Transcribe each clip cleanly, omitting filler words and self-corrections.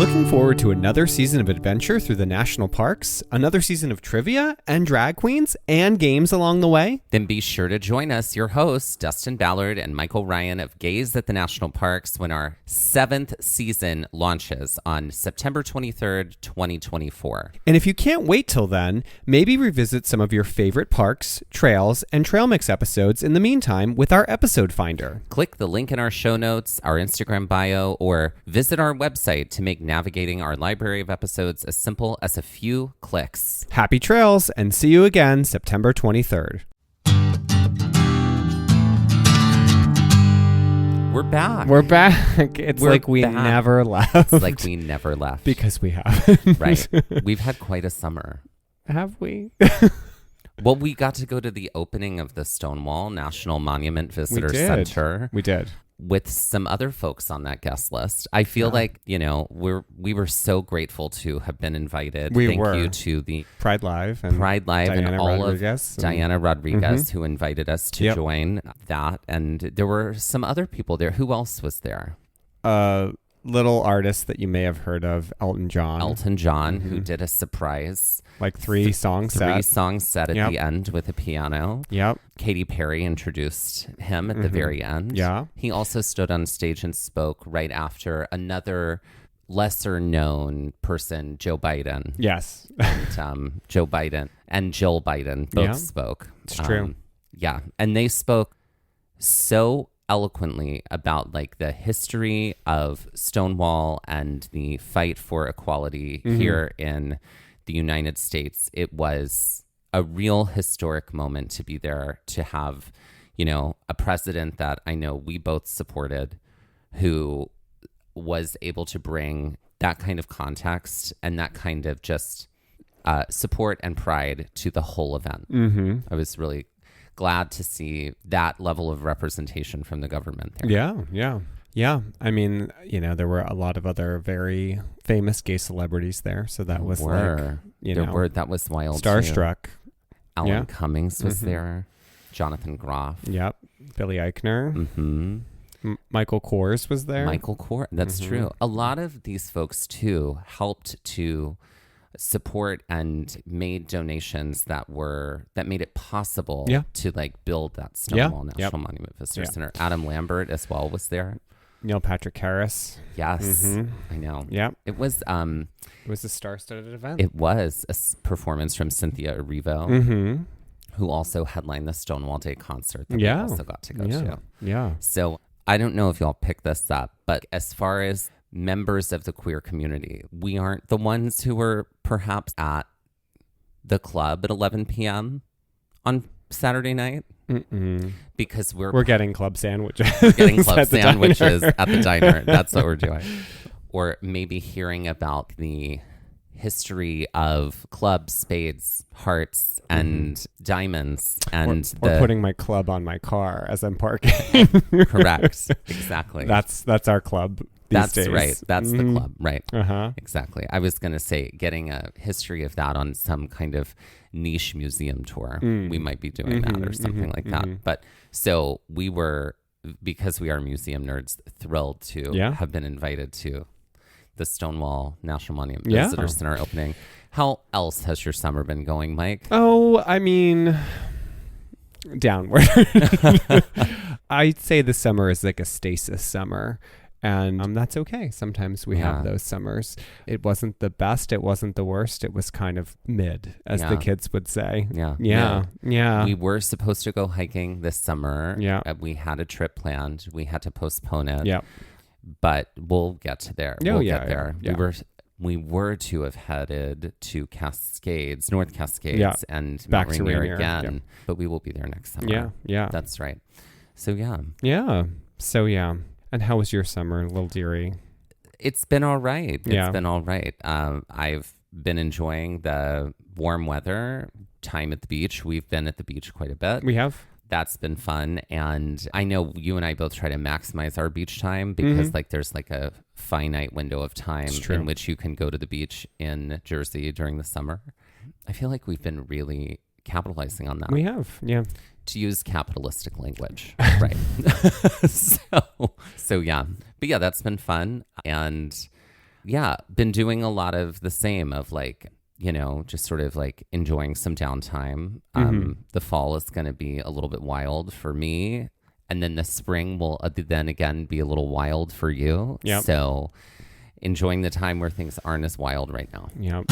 Looking forward to another season of adventure through the national parks, another season of trivia and drag queens and games along the way? Then be sure to join us, your hosts, Dustin Ballard and Michael Ryan of Gaze at the National Parks, when our 7th season launches on September 23rd, 2024. And if you can't wait till then, maybe revisit some of your favorite parks, trails, and Trail Mix episodes in the meantime with our episode finder. Click the link in our show notes, our Instagram bio, or visit our website to make navigating our library of episodes as simple as a few clicks. Happy trails, and see you again September 23rd. We're back. We're back. It's We're like we back. never left. It's like we never left. Because we have. Right. We've had quite a summer. Have we? Well, we got to go to the opening of the Stonewall National Monument Visitor did. Center. We did. With some other folks on that guest list. I feel like, we were so grateful to have been invited. We Thank were. you to the Pride Live and and all Rodriguez. of Diana Rodriguez who invited us to join that. And there were some other people there. Who else was there? Little artist that you may have heard of, Elton John. Elton John, who did a surprise. Like three song set at the end with a piano. Yep. Katy Perry introduced him at the very end. Yeah. He also stood on stage and spoke right after another lesser known person, Joe Biden. Yes. And Joe Biden and Jill Biden both spoke. It's true. Yeah. And they spoke so eloquently about like the history of Stonewall and the fight for equality here in the United States. It was a real historic moment to be there, to have, a president that I know we both supported, who was able to bring that kind of context and that kind of just support and pride to the whole event. I was really glad to see that level of representation from the government there. Yeah. I mean, there were a lot of other very famous gay celebrities there. So that was that was wild. Starstruck. Too. Alan Cummings was there. Jonathan Groff. Yep. Billy Eichner. Michael Kors was there. Michael Kors. That's true. A lot of these folks too helped to support and made donations that made it possible to like build that Stonewall National Monument Visitor Center. Adam Lambert as well was there. Neil Patrick Harris. Yes, I know. Yep. It was a star-studded event. It was a performance from Cynthia Erivo, who also headlined the Stonewall Day concert that we also got to go to. Yeah. So I don't know if y'all picked this up, but as far as members of the queer community, we aren't the ones who were perhaps at the club at 11 p.m. on Saturday night. Because we're getting club sandwiches. We're getting club sandwiches at the diner. That's what we're doing. Or maybe hearing about the history of clubs, spades, hearts, and diamonds, and or putting my club on my car as I'm parking. Correct. Exactly. That's our club. That's days. right. That's the club. Right. Uh-huh. Exactly. I was going to say getting a history of that on some kind of niche museum tour. We might be doing that or something like that. But so we were, because we are museum nerds, thrilled to have been invited to the Stonewall National Monument Visitor Center opening. How else has your summer been going, Mike? Oh, I mean, downward. I'd say the summer is like a stasis summer. And that's okay. Sometimes we have those summers. It wasn't the best. It wasn't the worst. It was kind of mid, as the kids would say. Yeah. We were supposed to go hiking this summer. Yeah. We had a trip planned. We had to postpone it. Yeah. But we'll get to there. We'll get there. Yeah. We were to have headed to Cascades, North Cascades, and back Mount to Rainier Rainier. again. But we will be there next summer. Yeah. That's right. So yeah. And how was your summer, little dearie? It's been all right. Yeah. Been all right. I've been enjoying the warm weather, time at the beach. We've been at the beach quite a bit. We have. That's been fun. And I know you and I both try to maximize our beach time because there's like a finite window of time in which you can go to the beach in Jersey during the summer. I feel like we've been really capitalizing on that. We have, yeah. To use capitalistic language, right? So yeah. But yeah, that's been fun. And Yeah, been doing a lot of the same of like, just sort of like enjoying some downtime. The fall is going to be a little bit wild for me. And then the spring will then again be a little wild for you. Yep. So enjoying the time where things aren't as wild right now. Yep.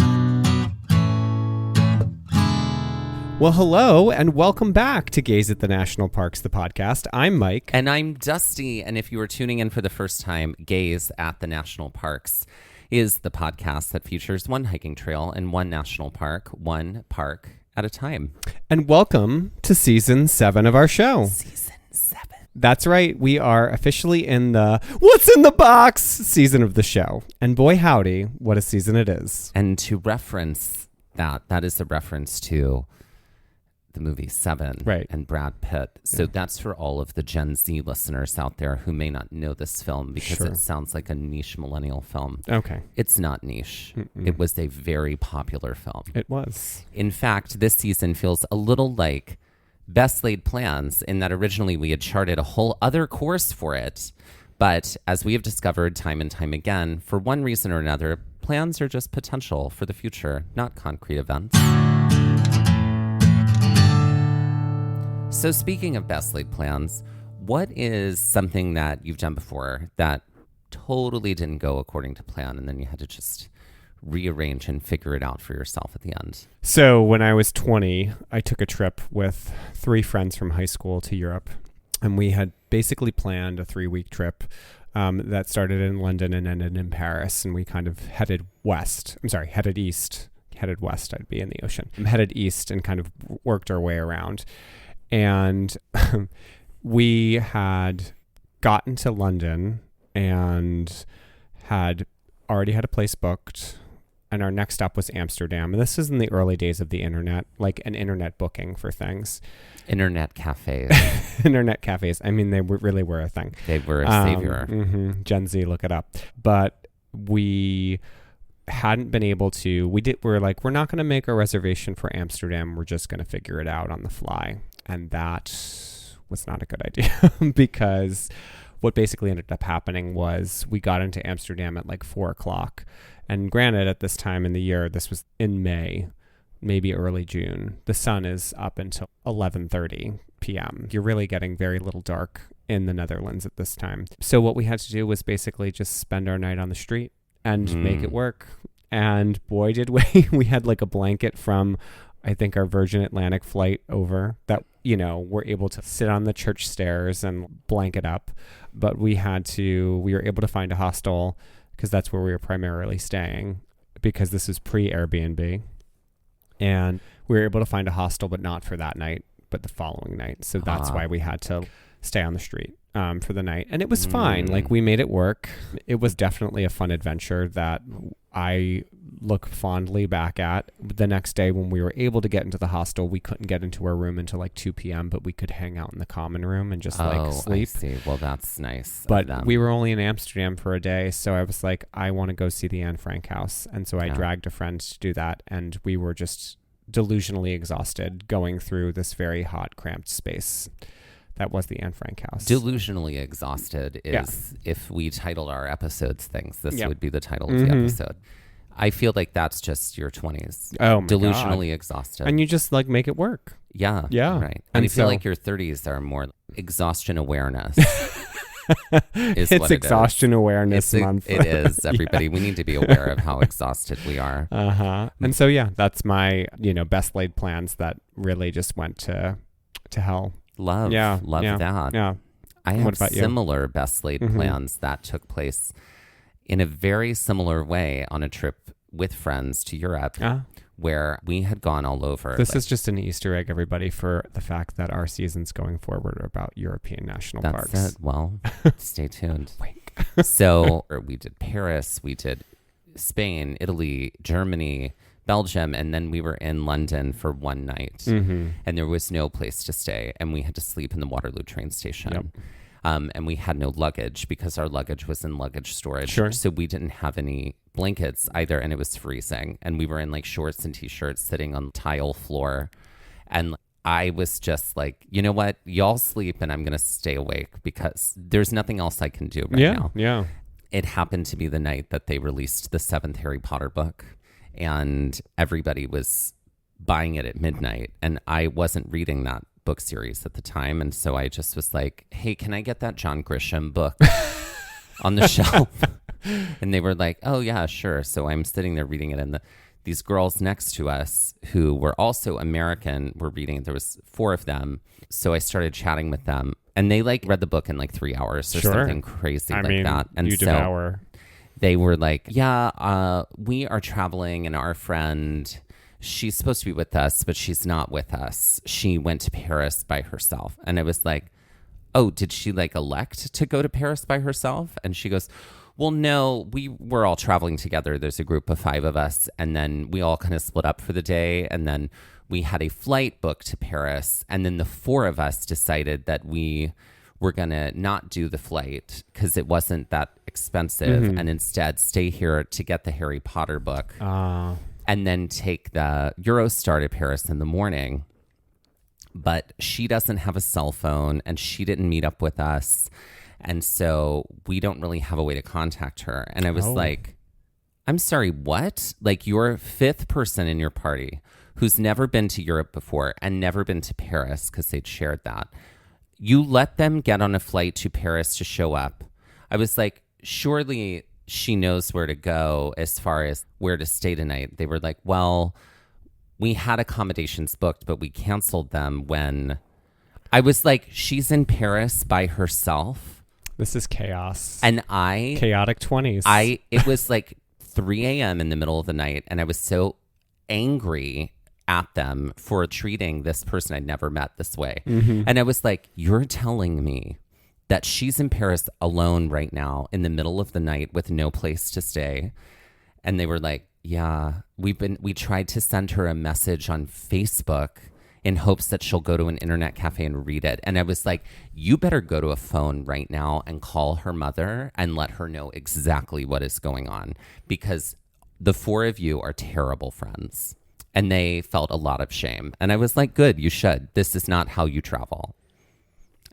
Well, hello and welcome back to Gaze at the National Parks, the podcast. I'm Mike. And I'm Dusty. And if you are tuning in for the first time, Gaze at the National Parks is the podcast that features one hiking trail in one national park, one park at a time. And welcome to season 7 of our show. Season 7. That's right. We are officially in the What's in the Box season of the show. And boy, howdy, what a season it is. And to reference that is a reference to the movie Seven, right, and Brad Pitt. So that's for all of the Gen Z listeners out there who may not know this film because it sounds like a niche millennial film. Okay. It's not niche. It was a very popular film. It was. In fact, this season feels a little like Best Laid Plans in that originally we had charted a whole other course for it. But as we have discovered time and time again, for one reason or another, plans are just potential for the future, not concrete events. So speaking of Best Laid Plans, what is something that you've done before that totally didn't go according to plan and then you had to just rearrange and figure it out for yourself at the end? So when I was 20, I took a trip with 3 friends from high school to Europe. And we had basically planned a 3-week trip that started in London and ended in Paris. And we kind of headed west. Headed east. Headed west, I'd be in the ocean. Headed east and kind of worked our way around. And we had gotten to London and had already had a place booked. And our next stop was Amsterdam. And this is in the early days of the internet, like an internet booking for things. Internet cafes. Internet cafes. I mean, they really were a thing. They were a savior. Gen Z, look it up. But we hadn't been able to. We're like, we're not going to make a reservation for Amsterdam. We're just going to figure it out on the fly. And that was not a good idea because what basically ended up happening was we got into Amsterdam at like 4:00. And granted, at this time in the year, this was in May, maybe early June, the sun is up until 11:30 p.m. You're really getting very little dark in the Netherlands at this time. So what we had to do was basically just spend our night on the street and make it work. And boy, did we. We had like a blanket from, I think, our Virgin Atlantic flight over that, we're able to sit on the church stairs and blanket up. But we were able to find a hostel because that's where we were primarily staying because this is pre-Airbnb. And we were able to find a hostel, but not for that night, but the following night. So that's why we had to stay on the street for the night. And it was fine. Like, we made it work. It was definitely a fun adventure that I look fondly back at. The next day when we were able to get into the hostel, we couldn't get into our room until like 2 p.m., but we could hang out in the common room and just sleep. I see. Well, that's nice. But we were only in Amsterdam for a day, so I was like, I want to go see the Anne Frank house. And so I dragged a friend to do that, and we were just delusionally exhausted going through this very hot, cramped space. That was the Anne Frank house. Delusionally exhausted is, if we titled our episodes things, this would be the title of the episode. I feel like that's just your 20s. Oh my Delusionally God. exhausted. And you just like make it work. Yeah. Yeah. Right. And I feel like your 30s are more exhaustion awareness. It's exhaustion awareness month. It is, everybody. We need to be aware of how exhausted we are. And so, that's my, best laid plans that really just went to hell. Love that. Yeah. I have similar best laid plans that took place in a very similar way on a trip with friends to Europe, where we had gone all over. This is just an Easter egg, everybody, for the fact that our seasons going forward are about European national parks. That's it. Well, stay tuned. So we did Paris, we did Spain, Italy, Germany, Belgium, and then we were in London for one night. And there was no place to stay, and we had to sleep in the Waterloo train station. Yep. And we had no luggage because our luggage was in luggage storage. Sure. So we didn't have any blankets either, and it was freezing. And we were in like shorts and t-shirts sitting on the tile floor. And I was just like, you know what? Y'all sleep and I'm going to stay awake because there's nothing else I can do right now. Yeah. it happened to be the night that they released the 7th Harry Potter book, and everybody was buying it at midnight. And I wasn't reading that book series at the time. And so I just was like, hey, can I get that John Grisham book on the shelf? And they were like, oh, yeah, sure. So I'm sitting there reading it. And these girls next to us who were also American were reading. There was 4 of them. So I started chatting with them. And they like read the book in like 3 hours or something crazy that. And you so devour. They were like, yeah, we are traveling, and our friend, she's supposed to be with us, but she's not with us. She went to Paris by herself. And I was like, oh, did she like elect to go to Paris by herself? And she goes, well, no, we were all traveling together. There's a group of 5 of us. And then we all kind of split up for the day. And then we had a flight booked to Paris. And then the 4 of us decided that we were going to not do the flight because it wasn't that expensive and instead stay here to get the Harry Potter book and then take the Eurostar to Paris in the morning. But she doesn't have a cell phone and she didn't meet up with us. And so we don't really have a way to contact her. And I was like, I'm sorry, what? Like, you're 5th person in your party who's never been to Europe before and never been to Paris because they'd shared that. You let them get on a flight to Paris to show up. I was like, surely she knows where to go as far as where to stay tonight. They were like, well, we had accommodations booked, but we canceled them when... I was like, she's in Paris by herself. This is chaos. And chaotic 20s. It was like 3 a.m. in the middle of the night, and I was so angry at them for treating this person I'd never met this way. And I was like, you're telling me that she's in Paris alone right now in the middle of the night with no place to stay? And they were like, yeah, we tried to send her a message on Facebook in hopes that she'll go to an internet cafe and read it. And I was like, you better go to a phone right now and call her mother and let her know exactly what is going on, because the 4 of you are terrible friends. And they felt a lot of shame. And I was like, good, you should. This is not how you travel.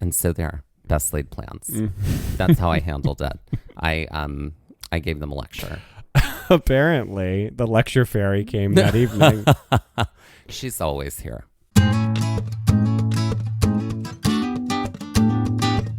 And so there, best laid plans. That's how I handled it. I gave them a lecture. Apparently, the lecture fairy came that evening. She's always here.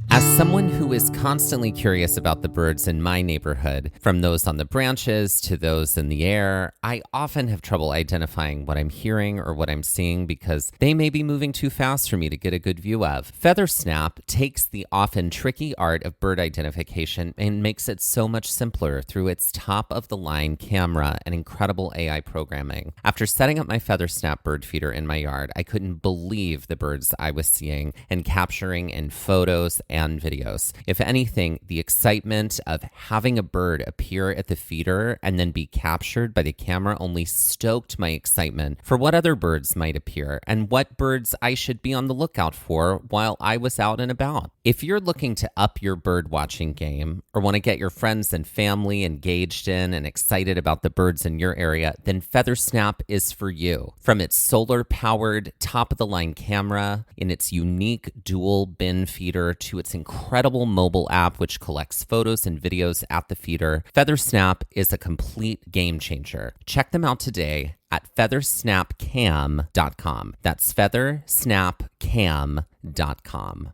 As someone who is constantly curious about the birds in my neighborhood, from those on the branches to those in the air, I often have trouble identifying what I'm hearing or what I'm seeing because they may be moving too fast for me to get a good view of. FeatherSnap takes the often tricky art of bird identification and makes it so much simpler through its top-of-the-line camera and incredible AI programming. After setting up my FeatherSnap bird feeder in my yard, I couldn't believe the birds I was seeing and capturing in photos and videos. If anything, the excitement of having a bird appear at the feeder and then be captured by the camera only stoked my excitement for what other birds might appear and what birds I should be on the lookout for while I was out and about. If you're looking to up your bird watching game or want to get your friends and family engaged in and excited about the birds in your area, then FeatherSnap is for you. From its solar-powered, top-of-the-line camera in its unique dual bin feeder to its incredible mobile app which collects photos and videos at the feeder, FeatherSnap is a complete game changer. Check them out today at feathersnapcam.com. That's feathersnapcam.com.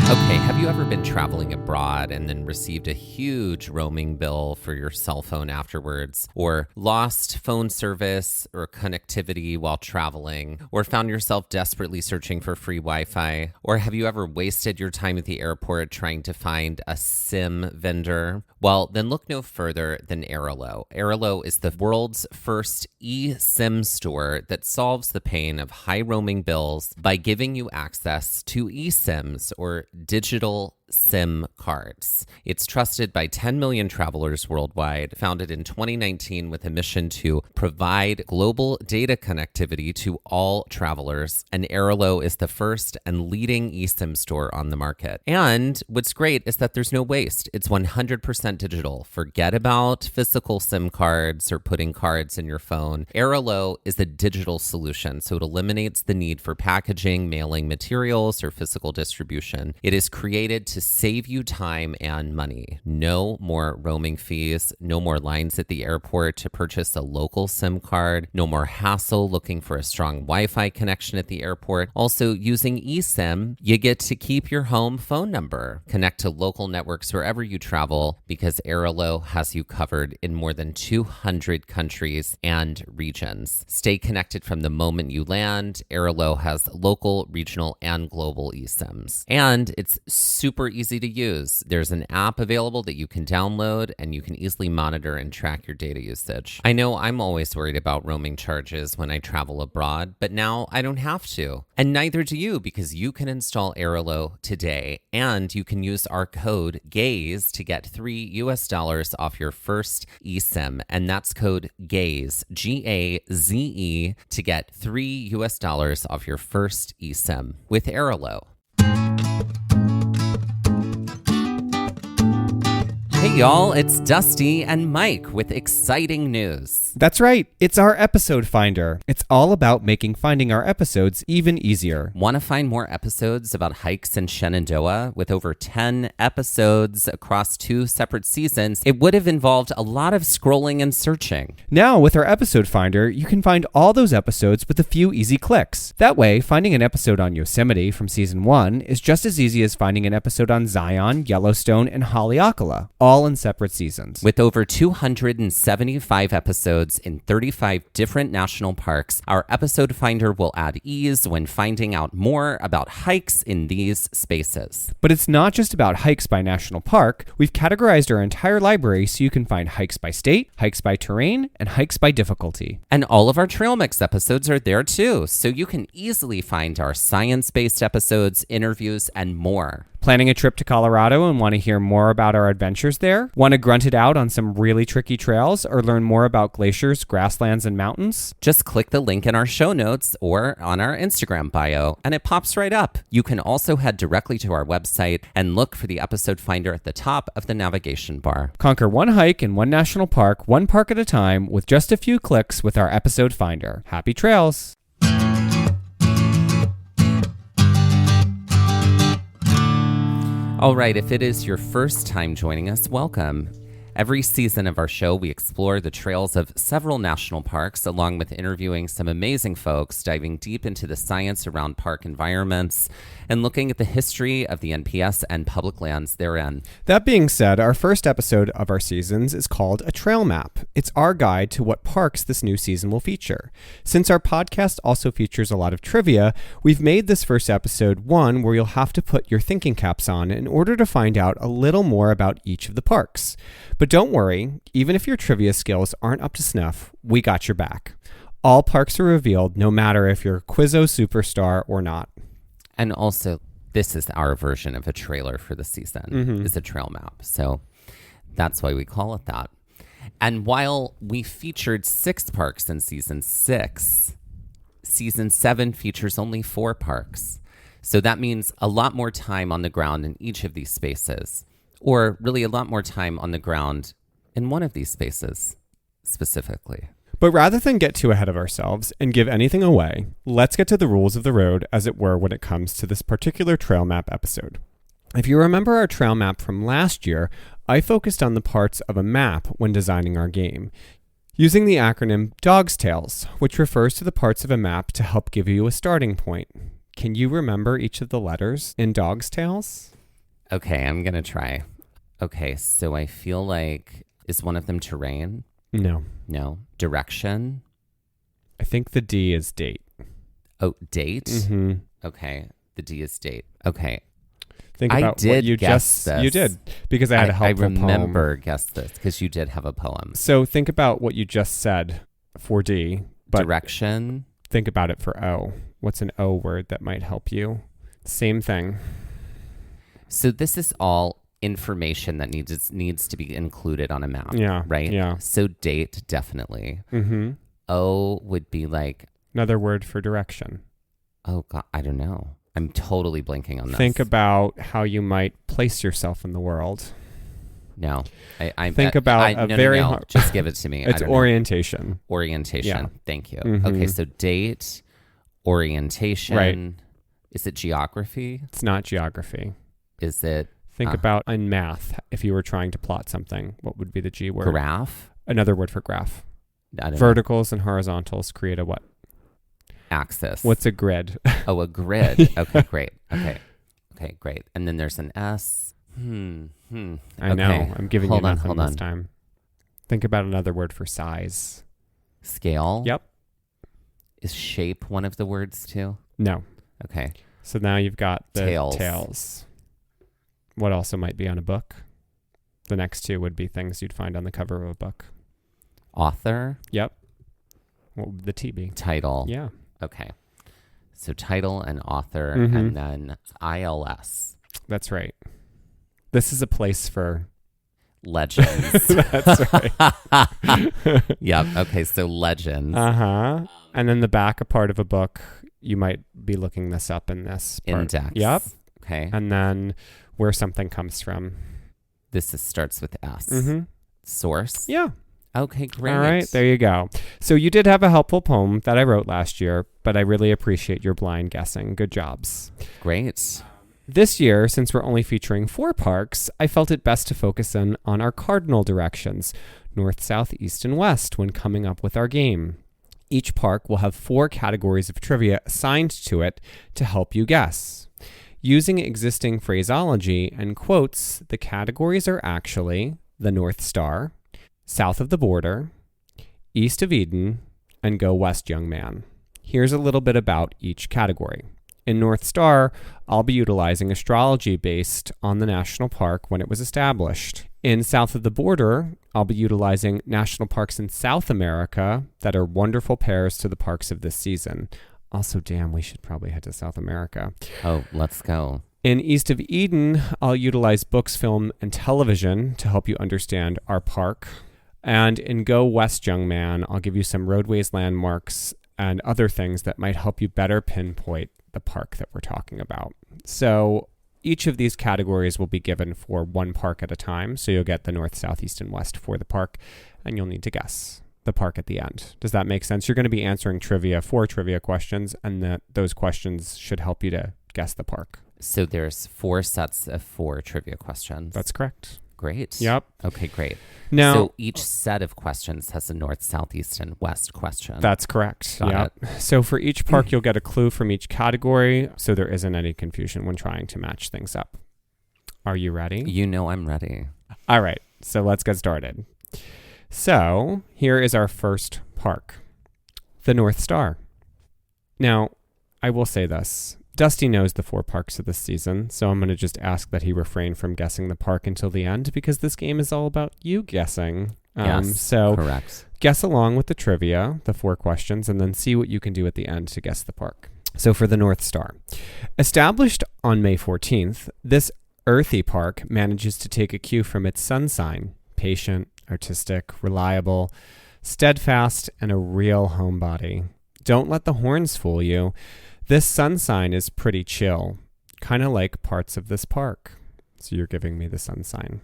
Okay, have you ever been traveling abroad and then received a huge roaming bill for your cell phone afterwards, or lost phone service or connectivity while traveling, or found yourself desperately searching for free Wi-Fi? Or have you ever wasted your time at the airport trying to find a SIM vendor? Well, then look no further than Airalo. Airalo is the world's first eSIM store that solves the pain of high roaming bills by giving you access to eSIMs, or digital SIM cards. It's trusted by 10 million travelers worldwide, founded in 2019 with a mission to provide global data connectivity to all travelers, and Airalo is the first and leading eSIM store on the market. And what's great is that there's no waste. It's 100% digital. Forget about physical SIM cards or putting cards in your phone. Airalo is a digital solution, so it eliminates the need for packaging, mailing materials, or physical distribution. It is created to save you time and money. No more roaming fees, no more lines at the airport to purchase a local SIM card, no more hassle looking for a strong Wi-Fi connection at the airport. Also, using eSIM, you get to keep your home phone number. Connect to local networks wherever you travel because Airalo has you covered in more than 200 countries and regions. Stay connected from the moment you land. Airalo has local, regional, and global eSIMs. And it's super easy to use. There's an app available that you can download and you can easily monitor and track your data usage. I know I'm always worried about roaming charges when I travel abroad, but now I don't have to. And neither do you because you can install Airalo today and you can use our code GAZE to get $3 off your first eSIM. And that's code GAZE, G-A-Z-E, to get $3 off your first eSIM with Airalo. Hey y'all, it's Dusty and Mike with exciting news. That's right, it's our episode finder. It's all about making finding our episodes even easier. Want to find more episodes about hikes in Shenandoah? With over 10 episodes across 2 separate seasons, it would have involved a lot of scrolling and searching. Now, with our episode finder, you can find all those episodes with a few easy clicks. That way, finding an episode on Yosemite from season 1 is just as easy as finding an episode on Zion, Yellowstone, and Haleakala, all in separate seasons. With over 275 episodes in 35 different national parks, our episode finder will add ease when finding out more about hikes in these spaces. But it's not just about hikes by national park. We've categorized our entire library so you can find hikes by state, hikes by terrain, and hikes by difficulty. And all of our Trail Mix episodes are there too, so you can easily find our science-based episodes, interviews, and more. Planning a trip to Colorado and want to hear more about our adventures there? Want to grunt it out on some really tricky trails or learn more about glaciers, grasslands, and mountains? Just click the link in our show notes or on our Instagram bio, and it pops right up. You can also head directly to our website and look for the episode finder at the top of the navigation bar. Conquer one hike in one national park, one park at a time, with just a few clicks with our episode finder. Happy trails! All right, if it is your first time joining us, welcome. Every season of our show, we explore the trails of several national parks, along with interviewing some amazing folks, diving deep into the science around park environments, and looking at the history of the NPS and public lands therein. That being said, our first episode of our seasons is called A Trail Map. It's our guide to what parks this new season will feature. Since our podcast also features a lot of trivia, we've made this first episode one where you'll have to put your thinking caps on in order to find out a little more about each of the parks. But don't worry, even if your trivia skills aren't up to snuff, we got your back. All parks are revealed, no matter if you're a Quizzo superstar or not. And also, this is our version of a trailer for the season. It's a trail map. So that's why we call it that. And while we featured 6 parks in season 6, season 7 features only 4 parks. So that means a lot more time on the ground in each of these spaces. Or really a lot more time on the ground in one of these spaces specifically. But rather than get too ahead of ourselves and give anything away, let's get to the rules of the road, as it were, when it comes to this particular trail map episode. If you remember our trail map from last year, I focused on the parts of a map when designing our game, using the acronym DOG's Tales, which refers to the parts of a map to help give you a starting point. Can you remember each of the letters in DOG's Tales? Okay, I'm going to try. Okay, so I feel like, is one of them terrain? No. No. Direction? I think the D is date. Oh, date? Mm-hmm. Okay, the D is date. Okay. Think about what you just... this. You did, because I had a helpful poem. I remember guess this, because you did have a poem. So think about what you just said for D. But direction? Think about it for O. What's an O word that might help you? Same thing. So this is all information that needs to be included on a map. Yeah. Right? Yeah. So date, definitely. Mm-hmm. O would be like... Another word for direction. Oh, God, I don't know. I'm totally blanking on this. Think about how you might place yourself in the world. No. Think about a very... No. Just give it to me. It's orientation. Orientation. Yeah. Thank you. Mm-hmm. Okay, so date, orientation. Right. Is it geography? It's not geography. Is it Think about in math, if you were trying to plot something, what would be the G word? Graph? Another word for graph. I don't know. Verticals and horizontals create a what? Axis. What's a grid? Oh, a grid. Okay, great. Okay, great. And then there's an S. I know. I'm giving you nothing this time. Think about another word for size. Scale? Yep. Is shape one of the words too? No. Okay. So now you've got the Tails. tails. What also might be on a book? The next two would be things you'd find on the cover of a book. Author? Yep. What would the T be? Title? Yeah. Okay. So title and author, and then ILS. That's right. This is a place for legends. That's right. Yep. Okay. So legends. And then the back a part of a book, you might be looking this up in this part. Index. Yep. Okay. And then where something comes from. Starts with S. Source. Yeah. Okay, great. All right, there you go. So you did have a helpful poem that I wrote last year, but I really appreciate your blind guessing. Good jobs. Great. This year, since we're only featuring 4 parks, I felt it best to focus on our cardinal directions, north, south, east, and west, when coming up with our game. Each park will have 4 categories of trivia assigned to it to help you guess. Using existing phraseology and quotes, the categories are actually the North Star, South of the Border, East of Eden, and Go West, Young Man. Here's a little bit about each category. In North Star, I'll be utilizing astrology based on the national park when it was established. In South of the Border, I'll be utilizing national parks in South America that are wonderful pairs to the parks of this season. Also, damn, we should probably head to South America. Oh, let's go. In East of Eden, I'll utilize books, film, and television to help you understand our park. And in Go West, Young Man, I'll give you some roadways, landmarks, and other things that might help you better pinpoint the park that we're talking about. So each of these categories will be given for one park at a time. So you'll get the north, south, east, and west for the park, and you'll need to guess the park at the end. Does that make sense? You're going to be answering 4 trivia questions, and those questions should help you to guess the park. So there's 4 sets of 4 trivia questions. That's correct. Great. Yep. Okay, great. Now, so each set of questions has a north, south, east, and west question. That's correct. Got it. So for each park, you'll get a clue from each category, so there isn't any confusion when trying to match things up. Are you ready? You know I'm ready. All right. So let's get started. So here is our first park, the North Star. Now, I will say this. Dusty knows the 4 parks of this season, so I'm going to just ask that he refrain from guessing the park until the end, because this game is all about you guessing. Yes, so correct. Guess along with the trivia, the 4 questions, and then see what you can do at the end to guess the park. So for the North Star. Established on May 14th, this earthy park manages to take a cue from its sun sign: patient, artistic, reliable, steadfast, and a real homebody. Don't let the horns fool you. This sun sign is pretty chill, kind of like parts of this park. So you're giving me the sun sign.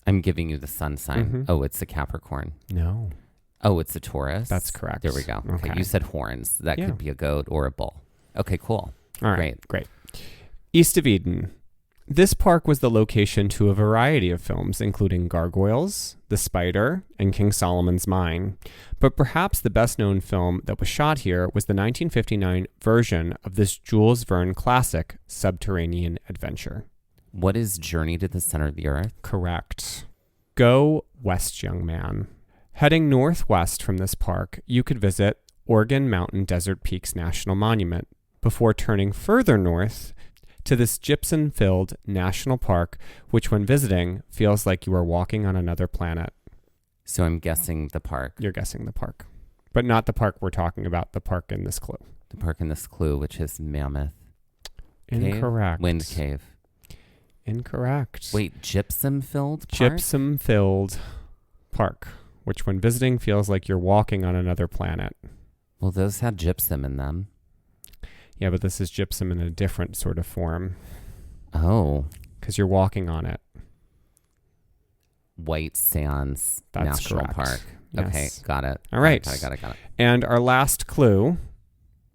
I'm giving you the sun sign. Oh, it's a Capricorn. No. Oh, it's a Taurus. That's correct. There we go. Okay. You said horns. That could be a goat or a bull. Okay, cool. All right. Great. East of Eden. This park was the location to a variety of films, including Gargoyles, The Spider, and King Solomon's Mine. But perhaps the best-known film that was shot here was the 1959 version of this Jules Verne classic, Subterranean Adventure. What is Journey to the Center of the Earth? Correct. Go West, Young Man. Heading northwest from this park, you could visit Oregon Mountain Desert Peaks National Monument before turning further north to this gypsum-filled national park, which when visiting feels like you are walking on another planet. So I'm guessing the park. You're guessing the park, but not the park we're talking about, the park in this clue. The park in this clue, which is Mammoth Incorrect. Cave? Wind Cave. Incorrect. Wait, gypsum-filled park? Gypsum-filled park, which when visiting feels like you're walking on another planet. Well, those had gypsum in them. Yeah, but this is gypsum in a different sort of form. Oh. Because you're walking on it. White Sands National correct. Park. Yes. Okay, got it. All right. Got it. And our last clue,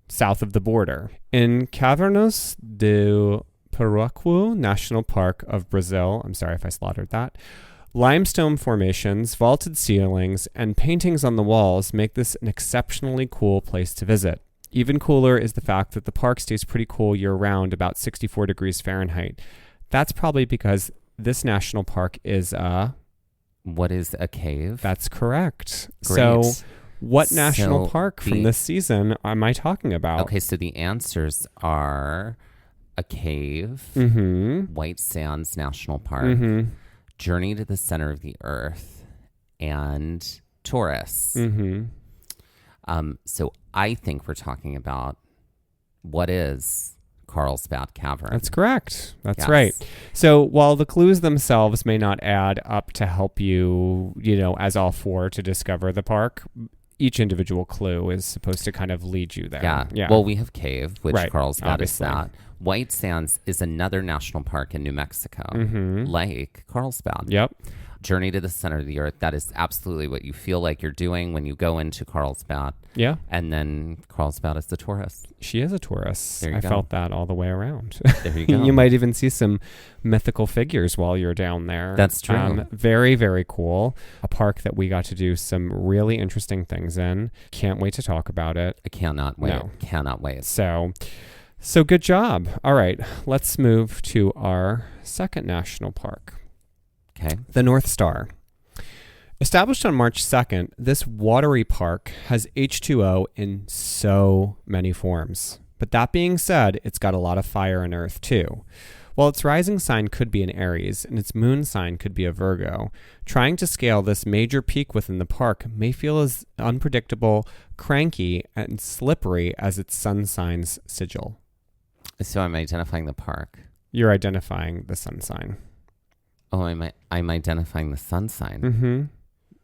south of the border. In Cavernos de Paraguay National Park of Brazil. I'm sorry if I slaughtered that. Limestone formations, vaulted ceilings, and paintings on the walls make this an exceptionally cool place to visit. Even cooler is the fact that the park stays pretty cool year-round, about 64 degrees Fahrenheit. That's probably because this national park is What is a cave? That's correct. Great. So what national So park from this season am I talking about? Okay, so the answers are a cave, White Sands National Park, Journey to the Center of the Earth, and Taurus. So I think we're talking about what is Carlsbad Cavern. That's correct. That's Yes. right. So while the clues themselves may not add up to help you, as all four to discover the park, each individual clue is supposed to kind of lead you there. Yeah. Well, we have cave, which Right, Carlsbad obviously. is that. White Sands is another national park in New Mexico, like Carlsbad. Yep. Journey to the Center of the Earth. That is absolutely what you feel like you're doing when you go into Carlsbad. Yeah. And then Carlsbad is the Taurus. She is a Taurus. There you I go. felt that all the way around. There you go. You might even see some mythical figures while you're down there. That's true. Very, very cool. A park that we got to do some really interesting things in. Can't wait to talk about it. I cannot wait. No. Cannot wait. So good job. All right, let's move to our second national park, Okay. the North Star. Established on March 2nd, this watery park has H2O in so many forms. But that being said, it's got a lot of fire and earth too. While its rising sign could be an Aries and its moon sign could be a Virgo, trying to scale this major peak within the park may feel as unpredictable, cranky, and slippery as its sun sign's sigil. So I'm identifying the park. You're identifying the sun sign. Oh, I'm identifying the sun sign. Mm-hmm.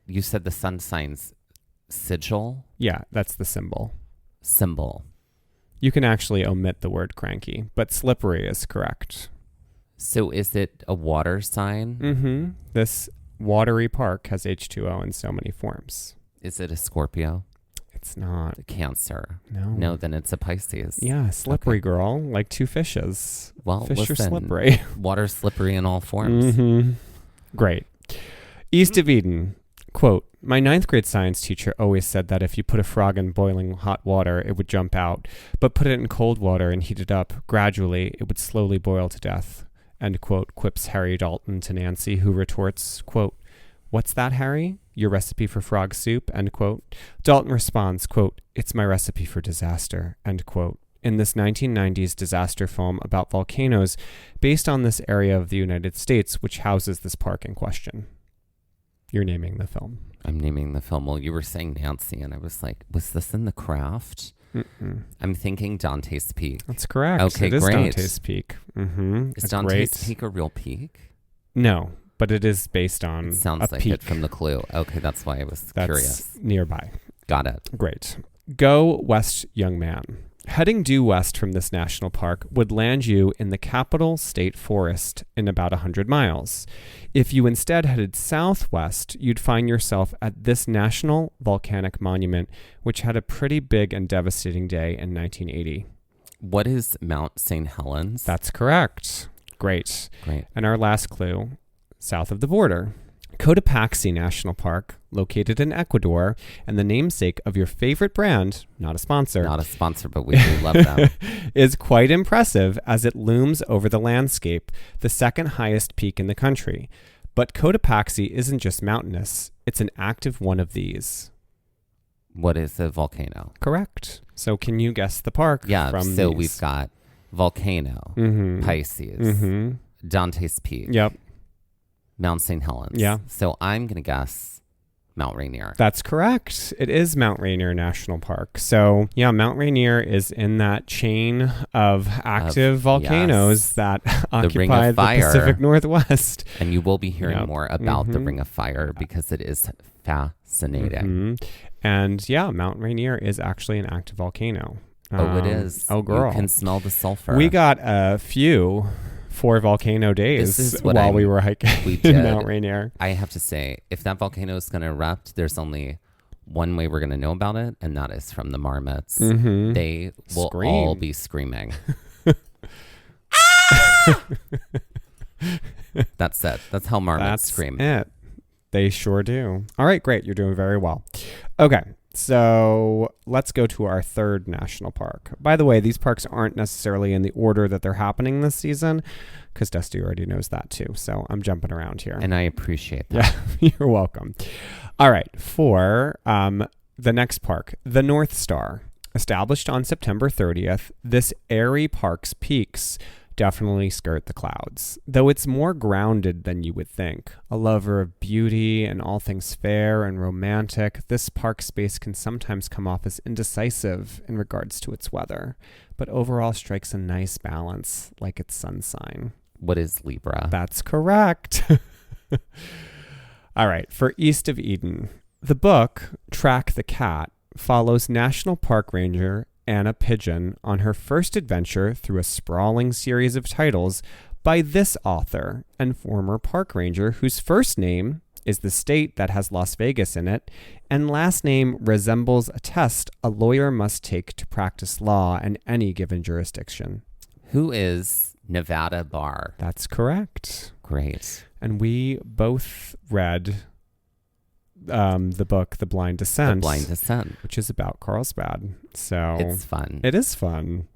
You said the sun sign's sigil Yeah, that's the symbol. symbol. You can actually omit the word cranky, but slippery is correct. So is it a water sign? Mm-hmm. This watery park has H2O in so many forms. Is it a Scorpio? It's not. A Cancer? No. No, then it's a Pisces. Yeah, slippery girl, like two fishes. Well, Fish are listen, slippery. Water slippery in all forms. Mm-hmm. Great. East of Eden. Quote, my 9th grade science teacher always said that if you put a frog in boiling hot water, it would jump out, but put it in cold water and heat it up, gradually, it would slowly boil to death. End quote, quips Harry Dalton to Nancy, who retorts, quote, what's that, Harry? Your recipe for frog soup? End quote. Dalton responds, quote, it's my recipe for disaster, end quote. In this 1990s disaster film about volcanoes based on this area of the United States, which houses this park in question. You're naming the film. I'm naming the film. Well, you were saying Nancy, and I was like, was this in The Craft? Mm-mm. I'm thinking Dante's Peak. That's correct. Okay, it is great. Dante's Peak. Mm-hmm. Is Dante's Peak a real peak? No, but it is based on It sounds a like peak it from the clue. Okay, that's why I was that's curious. nearby. Got it. Great. Go west, young man. Heading due west from this national park would land you in the Capitol State Forest in about 100 miles. If you instead headed southwest, you'd find yourself at this national volcanic monument, which had a pretty big and devastating day in 1980. What is Mount St. Helens? That's correct. Great. Great. And our last clue, south of the border. Cotopaxi National Park, located in Ecuador, and the namesake of your favorite brand, not a sponsor, Not a sponsor, but we do love them. is quite impressive as it looms over the landscape, the second highest peak in the country. But Cotopaxi isn't just mountainous, it's an active one of these. What is a volcano? Correct. So can you guess the park Yeah, from so these? we've got volcano, Mm-hmm. Pisces, Mm-hmm. Dante's Peak, Yep, Mount St. Helens. Yeah. So I'm going to guess Mount Rainier. that's correct. It is Mount Rainier National Park. So, yeah, Mount Rainier is in that chain of active volcanoes yes. that Ring occupy of the Fire. Pacific Northwest. And you will be hearing Yep. more about the Mhm. Ring of Fire because it is fascinating. Mhm. And yeah, Mount Rainier is actually an active volcano. Oh, it is. Oh, girl. You can smell the sulfur. We got a few 4 volcano days This is what while we were hiking we in did. Mount Rainier. I have to say, if that volcano is going to erupt, there's only one way we're going to know about it, and that is from the marmots. Mm-hmm. They will Scream. all be screaming. Ah! That's it. That's how marmots That's scream. it. They sure do. All right, great. You're doing very well. Okay, so let's go to our third national park. By the way, these parks aren't necessarily in the order that they're happening this season, because Dusty already knows that too. So I'm jumping around here. And I appreciate that. Yeah, you're welcome. All right, for the next park, the North Star. Established on September 30th, this airy park's peaks definitely skirt the clouds, though it's more grounded than you would think. A lover of beauty and all things fair and romantic, this park space can sometimes come off as indecisive in regards to its weather, but overall strikes a nice balance, like its sun sign. What is Libra? That's correct. All right, for East of Eden, the book Track the Cat follows National Park Ranger Anna Pigeon on her first adventure through a sprawling series of titles by this author and former park ranger whose first name is the state that has Las Vegas in it, and last name resembles a test a lawyer must take to practice law in any given jurisdiction. Who is Nevada Barr? That's correct. Great. And we both read the book The Blind Descent. The Blind Descent. Which is about Carlsbad. So it's fun. It is fun.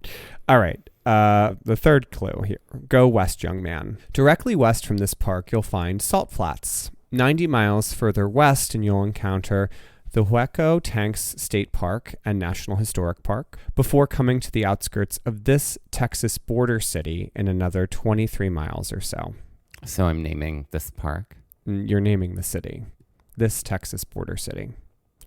All right. The third clue here. Go west, young man. Directly west from this park, you'll find Salt Flats. 90 miles further west, and you'll encounter the Hueco Tanks State Park and National Historic Park before coming to the outskirts of this Texas border city in another 23 miles or so. So I'm naming this park? You're naming the city. This Texas border city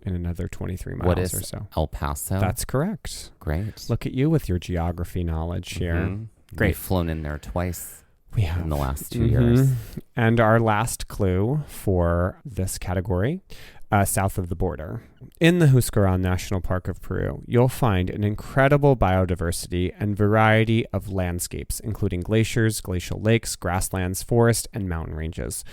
in another 23 miles or so. El Paso? That's correct. Great. Look at you with your geography knowledge here. Mm-hmm. Great. We've flown in there twice we have. in the last 2 years. And our last clue for this category, south of the border. In the Huscarán National Park of Peru, you'll find an incredible biodiversity and variety of landscapes, including glaciers, glacial lakes, grasslands, forest, and mountain ranges,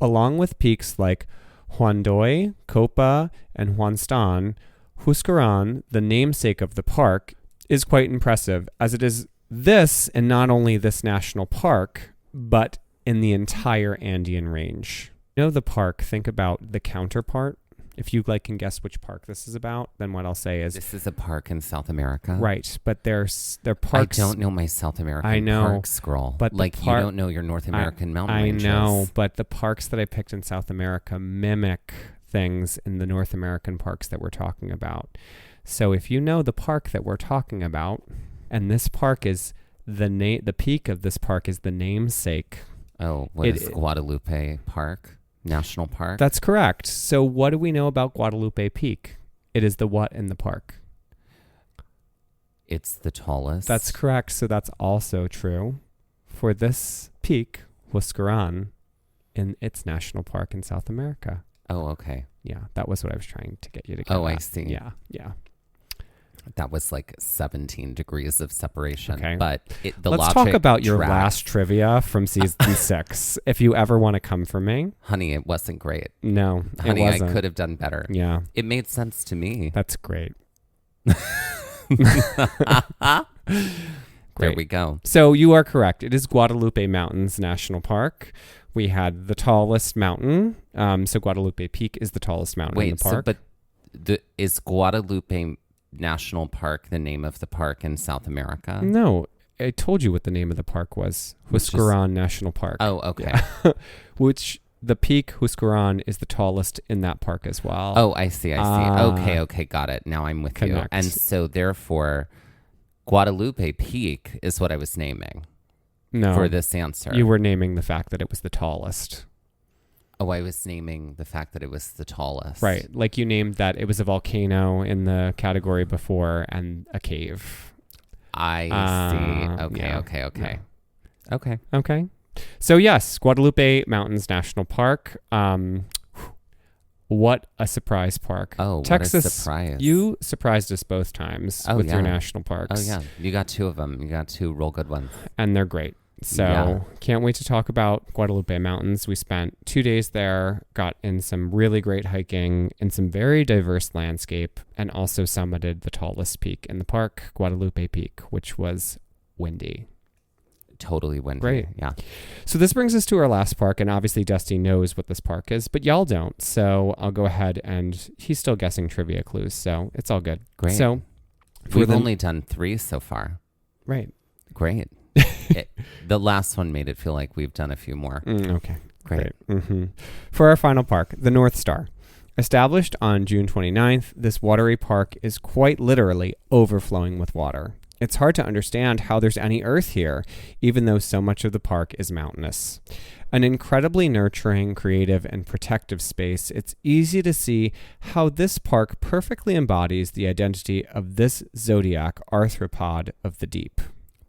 along with peaks like Huandoy, Copa, and Huanstan. Huscarán, the namesake of the park, is quite impressive, as it is this, and not only this national park, but in the entire Andean range. You know the park, think about the counterpart. If you can guess which park this is about, then what I'll say is... This is a park in South America? Right, but they're parks... I don't know my South American park scroll. But you don't know your North American mountain ranges. I know, but the parks that I picked in South America mimic things in the North American parks that we're talking about. So if you know the park that we're talking about, and this park is... The peak of this park is the namesake. Oh, what is Guadalupe Park? National Park? That's correct. So what do we know about Guadalupe Peak? It is the what in the park? It's the tallest. That's correct. So that's also true for this peak, Huscarán, in its national park in South America. Oh, okay. Yeah, that was what I was trying to get you to get. Oh, I see. Yeah. That was 17 degrees of separation. Okay. But let's talk about your last trivia from season 6. If you ever want to come for me. Honey, it wasn't great. No, Honey, it wasn't. I could have done better. Yeah. It made sense to me. That's great. There we go. So you are correct. It is Guadalupe Mountains National Park. We had the tallest mountain. So Guadalupe Peak is the tallest mountain in the park. Is Guadalupe National Park the name of the park in South America? No, I told you what the name of the park was. Huscarán National Park. Oh, okay. Yeah. Which the peak Huscarán is the tallest in that park as well. Oh, I see. Okay, got it. Now I'm with you. And so therefore, Guadalupe Peak is what I was naming. No, for this answer. You were naming the fact that it was the tallest. Oh, I was naming the fact that it was the tallest. Right. Like you named that it was a volcano in the category before and a cave. I see. Okay. Yeah. Okay. So yes, Guadalupe Mountains National Park. What a surprise park. Oh, Texas, what a surprise. You surprised us both times with your national parks. Oh, yeah. You got 2 of them. You got 2 real good ones. And they're great. So can't wait to talk about Guadalupe Mountains. We spent 2 days there, got in some really great hiking in some very diverse landscape, and also summited the tallest peak in the park, Guadalupe Peak, which was windy. totally windy. Great. Yeah. So this brings us to our last park, and obviously Dusty knows what this park is, but y'all don't. So I'll go ahead, and he's still guessing trivia clues, so it's all good. Great. So we've only done 3 so far. Right. Great. The last one made it feel like we've done a few more. Okay. Great. Mm-hmm. For our final park, the North Star. Established on June 29th, this watery park is quite literally overflowing with water. It's hard to understand how there's any earth here, even though so much of the park is mountainous. An incredibly nurturing, creative, and protective space, it's easy to see how this park perfectly embodies the identity of this zodiac arthropod of the deep.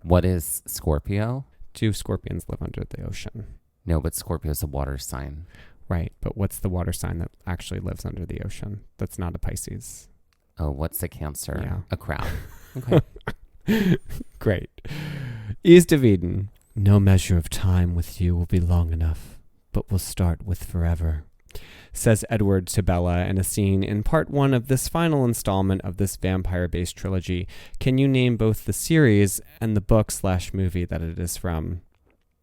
What is Scorpio? Do scorpions live under the ocean? No, but Scorpio is a water sign. Right, but what's the water sign that actually lives under the ocean? That's not a Pisces. Oh, what's a Cancer? Yeah. A crab. Okay. Great. East of Eden. No measure of time with you will be long enough, but we'll start with forever, says Edward to Bella in a scene in part 1 of this final installment of this vampire-based trilogy. Can you name both the series and the book/movie that it is from?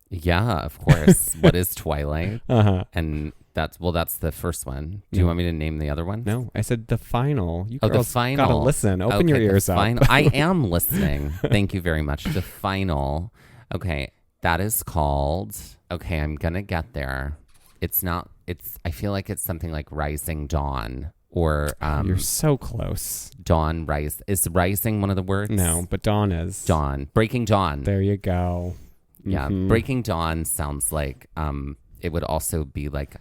Yeah, of course. What is Twilight? Uh-huh. And that's the first one. Do you want me to name the other one? No, I said the final. You the girls final. gotta listen. Open your ears up. I am listening. Thank you very much. The final. Okay, that is called. Okay, I'm gonna get there. I feel like it's something like Rising Dawn or. You're so close. Dawn Rise. Is rising one of the words? No, but dawn is. Dawn. Breaking Dawn. There you go. Yeah, Mm-hmm. Breaking Dawn sounds like it would also be like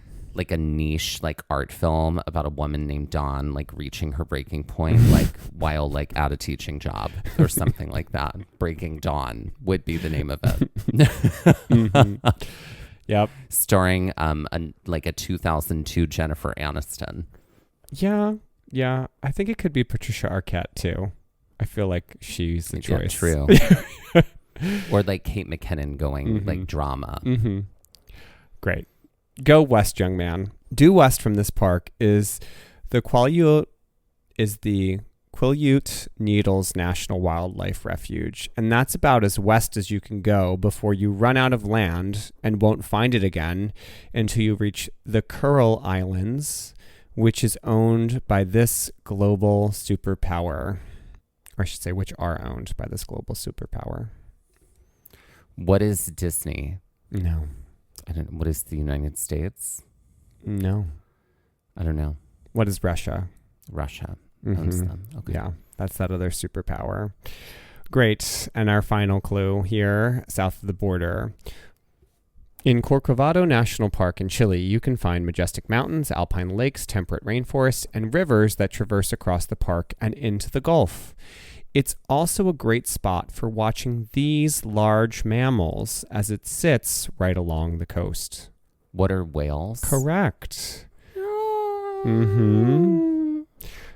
a niche like art film about a woman named Dawn like reaching her breaking point like while like at a teaching job or something like that. Breaking Dawn would be the name of it. Mm-hmm. Yep. Starring a 2002 Jennifer Aniston. Yeah. I think it could be Patricia Arquette too. I feel like she's the choice. True. Or like Kate McKinnon going like drama. Mm-hmm. Great. Go west, young man. Due west from this park is the Quileute Needles National Wildlife Refuge, and that's about as west as you can go before you run out of land and won't find it again until you reach the Kuril Islands, which is owned by this global superpower. Or I should say, which are owned by this global superpower. What is Disney? No. I don't. What is the United States? No. I don't know. What is Russia? Russia owns them. Okay. Yeah, that's that other superpower. Great. And our final clue here, south of the border. In Corcovado National Park in Chile, you can find majestic mountains, alpine lakes, temperate rainforests, and rivers that traverse across the park and into the Gulf. It's also a great spot for watching these large mammals as it sits right along the coast. What are whales? Correct.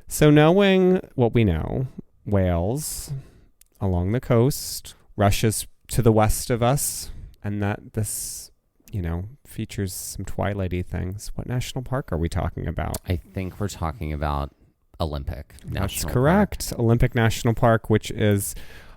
So knowing what we know, whales along the coast, Russia's to the west of us, and that this, features some Twilight-y things. What national park are we talking about? I think we're talking about Olympic National That's correct. Park. Olympic National Park, which is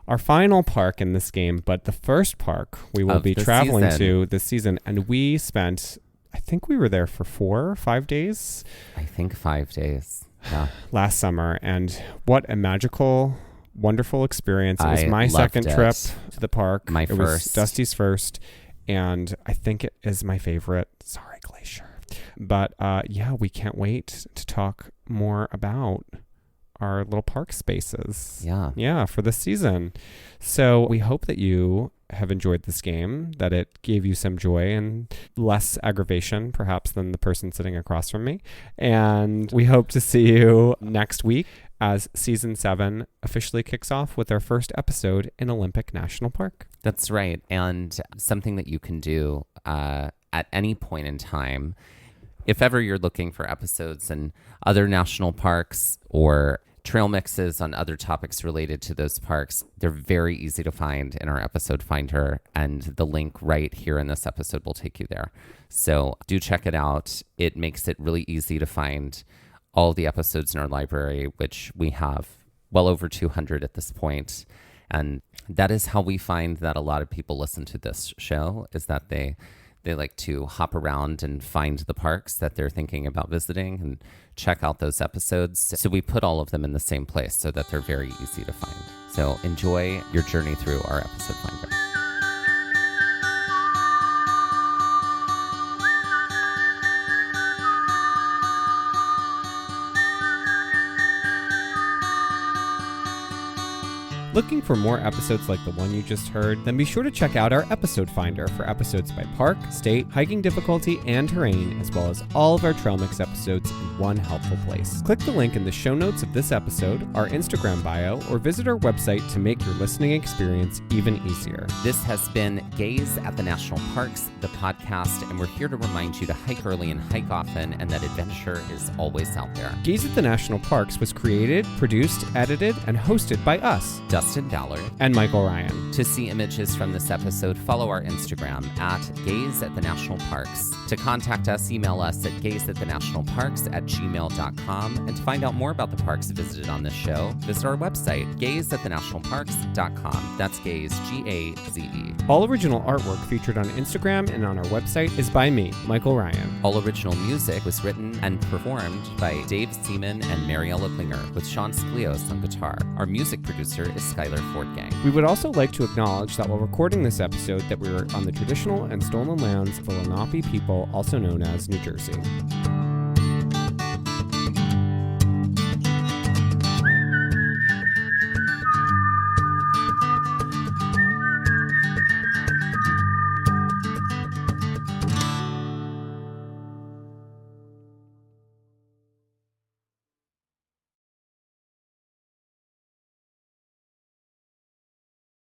our final park in this game, but the first park we will be traveling to this season. And we spent, I think we were there for 4 or 5 days. I think 5 days. Yeah. Last summer. And what a magical, wonderful experience. It was my loved second it. trip to the park. It was Dusty's first. And I think it is my favorite. Sorry, Glacier. But we can't wait to talk more about our little park spaces. Yeah, for this season. So we hope that you have enjoyed this game, that it gave you some joy and less aggravation, perhaps, than the person sitting across from me. And we hope to see you next week as Season 7 officially kicks off with our first episode in Olympic National Park. That's right. And something that you can do at any point in time, if ever you're looking for episodes in other national parks or trail mixes on other topics related to those parks, they're very easy to find in our episode finder, and the link right here in this episode will take you there. So do check it out. It makes it really easy to find all the episodes in our library, which we have well over 200 at this point. And that is how we find that a lot of people listen to this show, is that they like to hop around and find the parks that they're thinking about visiting and check out those episodes. So we put all of them in the same place so that they're very easy to find. So enjoy your journey through our episode finder. Looking for more episodes like the one you just heard? Then be sure to check out our episode finder for episodes by park, state, hiking difficulty, and terrain, as well as all of our Trail Mix episodes in one helpful place. Click the link in the show notes of this episode, our Instagram bio, or visit our website to make your listening experience even easier. This has been Gaze at the National Parks, the podcast, and we're here to remind you to hike early and hike often, and that adventure is always out there. Gaze at the National Parks was created, produced, edited, and hosted by us, Dustin Ballard and Michael Ryan. To see images from this episode, follow our Instagram at Gaze at the National Parks. To contact us, email us at gazeatthenationalparks@gmail.com. And to find out more about the parks visited on this show, visit our website, gazeatthenationalparks.com. That's Gaze, G-A-Z-E. All original artwork featured on Instagram and on our website is by me, Michael Ryan. All original music was written and performed by Dave Seaman and Mariella Klinger, with Sean Sklios on guitar. Our music producer is Skylar Fortgang. We would also like to acknowledge that while recording this episode, that we were on the traditional and stolen lands of the Lenape people, also known as New Jersey.